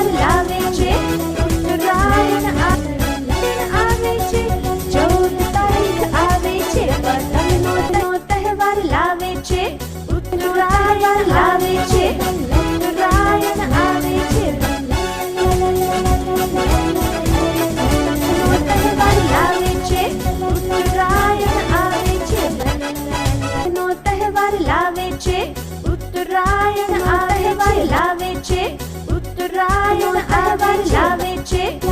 તહેવાર લાવે છે. ઉત્તરાયણ આવે છે, 14 તારીખ આવે છે, પતંગનો તહેવાર લાવે છે. ઉત્તરાયણ લાવે છે, ઉત્તરાયણ આવે છે, તહેવાર લાવે છે. ઉત્તરાયણ આવે છે, નો તહેવાર લાવે છે. ઉત્તરાયણ તહેવાર લાવે છે. ઉત્તરાયણ તહેવાર લાવે છે.